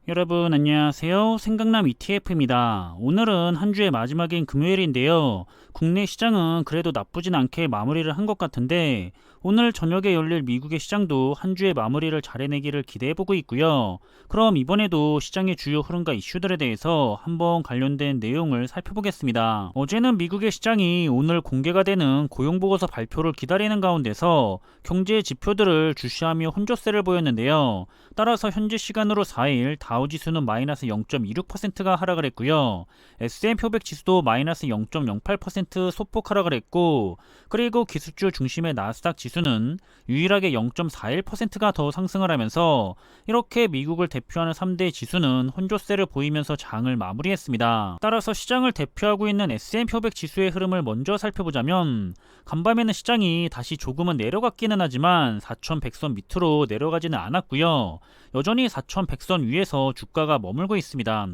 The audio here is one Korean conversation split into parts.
여러분 안녕하세요. 생강남 ETF입니다. 오늘은 한 주의 마지막인 금요일인데요. 국내 시장은 그래도 나쁘진 않게 마무리를 한 것 같은데 오늘 저녁에 열릴 미국의 시장도 한 주의 마무리를 잘 해내기를 기대해보고 있고요. 그럼 이번에도 시장의 주요 흐름과 이슈들에 대해서 한번 관련된 내용을 살펴보겠습니다. 어제는 미국의 시장이 오늘 공개가 되는 고용보고서 발표를 기다리는 가운데서 경제 지표들을 주시하며 혼조세를 보였는데요. 따라서 현재 시간으로 4일 다우지수는 마이너스 0.26%가 하락을 했고요. S&P 500 지수도 마이너스 0.08% 소폭 하락을 했고, 그리고 기술주 중심의 나스닥 지수는 유일하게 0.41%가 더 상승을 하면서 이렇게 미국을 대표하는 3대 지수는 혼조세를 보이면서 장을 마무리했습니다. 따라서 시장을 대표하고 있는 S&P 500 지수의 흐름을 먼저 살펴보자면 간밤에는 시장이 다시 조금은 내려갔기는 하지만 4100선 밑으로 내려가지는 않았고요. 여전히 4100선 위에서 주가가 머물고 있습니다.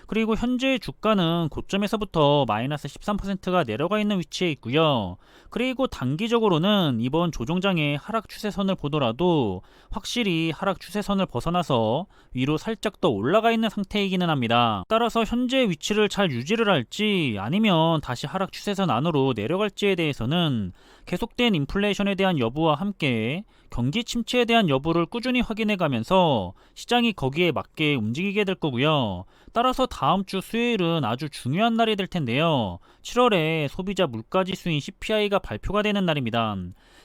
그리고 현재 주가는 고점에서부터 마이너스 13%가 내려가 있는 위치에 있고요. 그리고 단기적으로는 이번 조정장의 하락 추세선을 보더라도 확실히 하락 추세선을 벗어나서 위로 살짝 더 올라가 있는 상태이기는 합니다. 따라서 현재 위치를 잘 유지를 할지 아니면 다시 하락 추세선 안으로 내려갈지에 대해서는 계속된 인플레이션에 대한 여부와 함께 경기 침체에 대한 여부를 꾸준히 확인해 가면서 시장이 거기에 맞게 움직이게 될 거고요. 따라서 다음 주 수요일은 아주 중요한 날이 될 텐데요. 7월에 소비자 물가지수인 CPI가 발표가 되는 날입니다.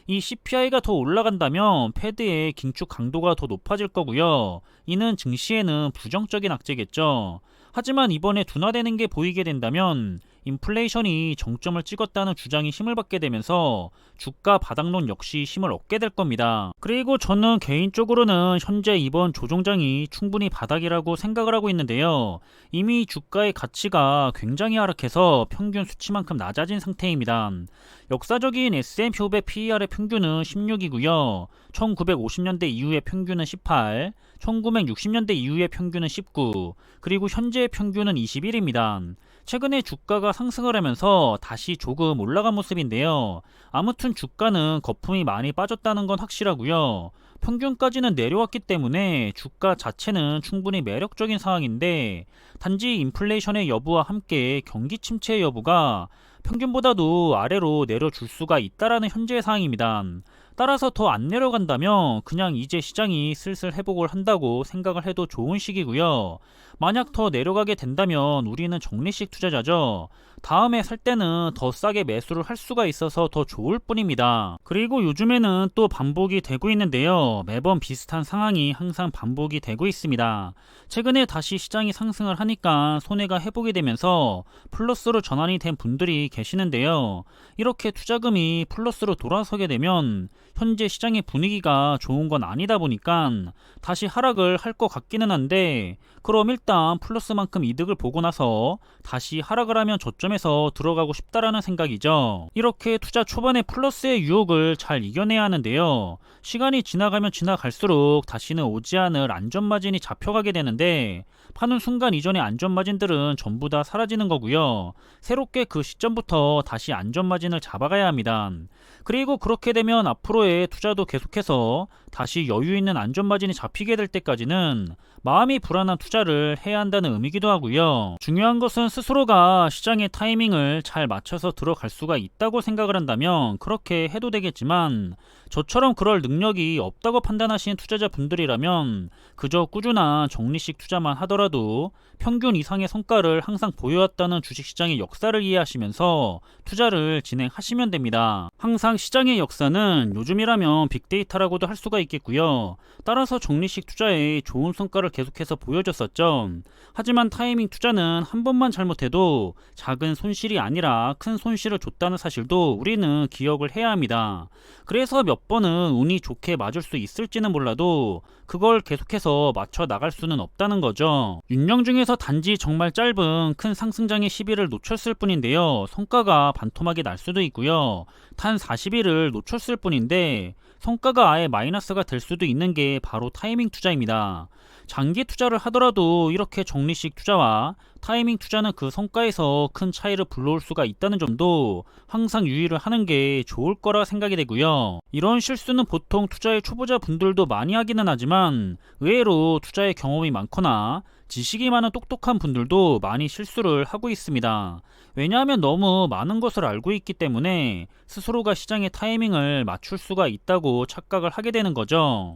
이 CPI가 더 올라간다면 패드의 긴축 강도가 더 높아질 거고요. 이는 증시에는 부정적인 악재겠죠. 하지만 이번에 둔화되는 게 보이게 된다면 인플레이션이 정점을 찍었다는 주장이 힘을 받게 되면서 주가 바닥론 역시 힘을 얻게 될 겁니다. 그리고 저는 개인적으로는 현재 이번 조정장이 충분히 바닥이라고 생각을 하고 있는데요. 이미 주가의 가치가 굉장히 하락해서 평균 수치만큼 낮아진 상태입니다. 역사적인 S&P 500 PER의 평균은 16이고요. 1950년대 이후의 평균은 18, 1960년대 이후의 평균은 19, 그리고 현재의 평균은 21입니다. 최근에 주가가 상승을 하면서 다시 조금 올라간 모습인데요. 아무튼 주가는 거품이 많이 빠졌다는 건 확실하고요. 평균까지는 내려왔기 때문에 주가 자체는 충분히 매력적인 상황인데 단지 인플레이션의 여부와 함께 경기 침체의 여부가 평균보다도 아래로 내려줄 수가 있다라는 현재의 상황입니다. 따라서 더 안 내려간다면 그냥 이제 시장이 슬슬 회복을 한다고 생각을 해도 좋은 시기고요. 만약 더 내려가게 된다면 우리는 적리식 투자자죠. 다음에 살 때는 더 싸게 매수를 할 수가 있어서 더 좋을 뿐입니다. 그리고 요즘에는 또 반복이 되고 있는데요. 매번 비슷한 상황이 항상 반복이 되고 있습니다. 최근에 다시 시장이 상승을 하니까 손해가 회복이 되면서 플러스로 전환이 된 분들이 계시는데요. 이렇게 투자금이 플러스로 돌아서게 되면 현재 시장의 분위기가 좋은 건 아니다 보니까 다시 하락을 할 것 같기는 한데 그럼 일단 플러스만큼 이득을 보고 나서 다시 하락을 하면 저점에서 들어가고 싶다라는 생각이죠. 이렇게 투자 초반에 플러스의 유혹을 잘 이겨내야 하는데요. 시간이 지나가면 지나갈수록 다시는 오지 않을 안전마진이 잡혀가게 되는데 파는 순간 이전의 안전마진들은 전부 다 사라지는 거고요. 새롭게 그 시점부터 다시 안전마진을 잡아가야 합니다. 그리고 그렇게 되면 앞으로의 투자도 계속해서 다시 여유 있는 안전마진이 잡히게 될 때까지는 마음이 불안한 투자를 해야 한다는 의미기도 하고요. 중요한 것은 스스로가 시장의 타이밍을 잘 맞춰서 들어갈 수가 있다고 생각을 한다면 그렇게 해도 되겠지만 저처럼 그럴 능력이 없다고 판단하시는 투자자분들이라면 그저 꾸준한 적리식 투자만 하더라도 평균 이상의 성과를 항상 보여왔다는 주식시장의 역사를 이해하시면서 투자를 진행하시면 됩니다. 항상 시장의 역사는 요즘이라면 빅데이터라고도 할 수가 있겠고요. 따라서 적리식 투자에 좋은 성과를 계속해서 보여줬었죠. 하지만 타이밍 투자는 한 번만 잘못해도 작은 손실이 아니라 큰 손실을 줬다는 사실도 우리는 기억을 해야 합니다. 그래서 몇 번은 운이 좋게 맞을 수 있을지는 몰라도 그걸 계속해서 맞춰 나갈 수는 없다는 거죠. 윤영 중에서 단지 정말 짧은 큰 상승장의 시비를 놓쳤을 뿐인데요. 성과가 반토막이 날 수도 있고요. 단 40일을 놓쳤을 뿐인데 성과가 아예 마이너스가 될 수도 있는 게 바로 타이밍 투자입니다. 장기 투자를 하더라도 이렇게 적리식 투자와 타이밍 투자는 그 성과에서 큰 차이를 불러올 수가 있다는 점도 항상 유의를 하는 게 좋을 거라 생각이 되고요. 이런 실수는 보통 투자의 초보자 분들도 많이 하기는 하지만 의외로 투자의 경험이 많거나 지식이 많은 똑똑한 분들도 많이 실수를 하고 있습니다. 왜냐하면 너무 많은 것을 알고 있기 때문에 스스로가 시장의 타이밍을 맞출 수가 있다고 착각을 하게 되는 거죠.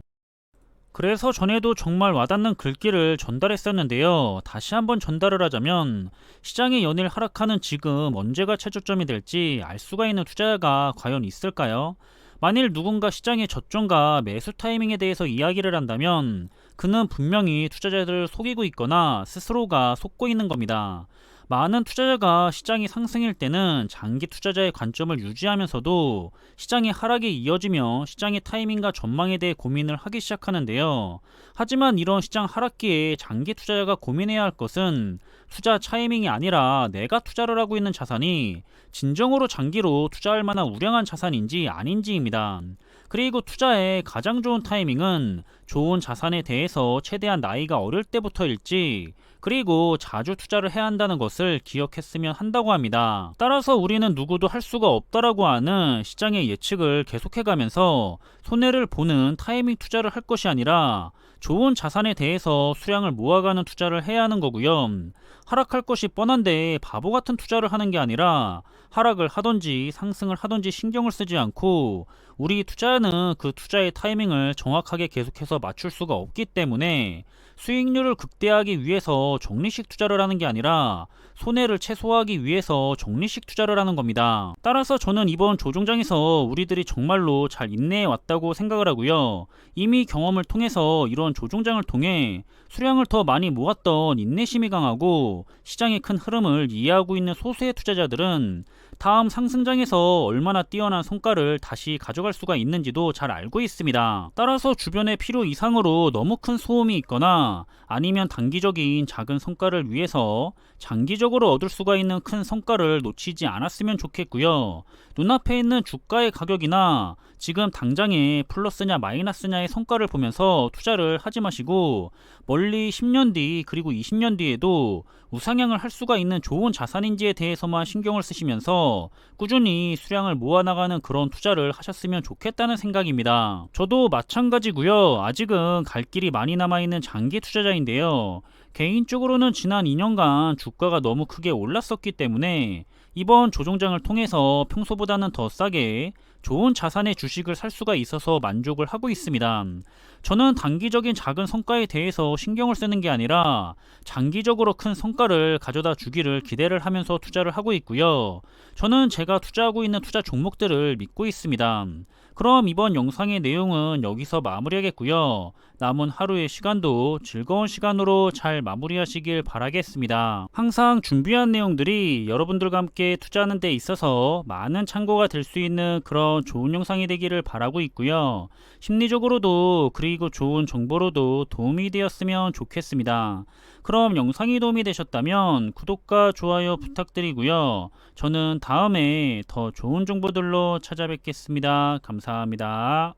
그래서 전에도 정말 와닿는 글귀를 전달했었는데요. 다시 한번 전달을 하자면 시장의 연일 하락하는 지금 언제가 최저점이 될지 알 수가 있는 투자자가 과연 있을까요? 만일 누군가 시장의 저점과 매수 타이밍에 대해서 이야기를 한다면 그는 분명히 투자자들을 속이고 있거나 스스로가 속고 있는 겁니다. 많은 투자자가 시장이 상승일 때는 장기 투자자의 관점을 유지하면서도 시장의 하락이 이어지며 시장의 타이밍과 전망에 대해 고민을 하기 시작하는데요. 하지만 이런 시장 하락기에 장기 투자자가 고민해야 할 것은 투자 타이밍이 아니라 내가 투자를 하고 있는 자산이 진정으로 장기로 투자할 만한 우량한 자산인지 아닌지입니다. 그리고 투자의 가장 좋은 타이밍은 좋은 자산에 대해서 최대한 나이가 어릴 때부터일지, 그리고 자주 투자를 해야 한다는 것을 기억했으면 한다고 합니다. 따라서 우리는 누구도 할 수가 없다라고 하는 시장의 예측을 계속해가면서 손해를 보는 타이밍 투자를 할 것이 아니라 좋은 자산에 대해서 수량을 모아가는 투자를 해야 하는 거고요. 하락할 것이 뻔한데 바보 같은 투자를 하는 게 아니라 하락을 하던지 상승을 하던지 신경을 쓰지 않고, 우리 투자는 그 투자의 타이밍을 정확하게 계속해서 맞출 수가 없기 때문에 수익률을 극대화하기 위해서 적리식 투자를 하는 게 아니라 손해를 최소화하기 위해서 적리식 투자를 하는 겁니다. 따라서 저는 이번 조종장에서 우리들이 정말로 잘 인내해 왔다고 생각을 하고요. 이미 경험을 통해서 이런 조종장을 통해 수량을 더 많이 모았던 인내심이 강하고 시장의 큰 흐름을 이해하고 있는 소수의 투자자들은 다음 상승장에서 얼마나 뛰어난 성과를 다시 가져갈 수가 있는지도 잘 알고 있습니다. 따라서 주변의 필요 이상으로 너무 큰 소음이 있거나 아니면 단기적인 작은 성과를 위해서 장기적으로 얻을 수가 있는 큰 성과를 놓치지 않았으면 좋겠고요. 눈앞에 있는 주가의 가격이나 지금 당장의 플러스냐 마이너스냐의 성과를 보면서 투자를 하지 마시고, 멀리 10년 뒤 그리고 20년 뒤에도 우상향을 할 수가 있는 좋은 자산인지에 대해서만 신경을 쓰시면서 꾸준히 수량을 모아나가는 그런 투자를 하셨으면 좋겠다는 생각입니다. 저도 마찬가지고요. 아직은 갈 길이 많이 남아있는 장기 투자자인데요. 개인적으로는 지난 2년간 주가가 너무 크게 올랐었기 때문에 이번 조정장을 통해서 평소보다는 더 싸게 좋은 자산의 주식을 살 수가 있어서 만족을 하고 있습니다. 저는 단기적인 작은 성과에 대해서 신경을 쓰는 게 아니라 장기적으로 큰 성과를 가져다 주기를 기대를 하면서 투자를 하고 있고요. 저는 제가 투자하고 있는 투자 종목들을 믿고 있습니다. 그럼 이번 영상의 내용은 여기서 마무리하겠고요. 남은 하루의 시간도 즐거운 시간으로 잘 마무리하시길 바라겠습니다. 항상 준비한 내용들이 여러분들과 함께 투자하는 데 있어서 많은 참고가 될 수 있는 그런 좋은 영상이 되기를 바라고 있고요. 심리적으로도 그리고 좋은 정보로도 도움이 되었으면 좋겠습니다. 그럼 영상이 도움이 되셨다면 구독과 좋아요 부탁드리고요. 저는 다음에 더 좋은 정보들로 찾아뵙겠습니다. 감사합니다.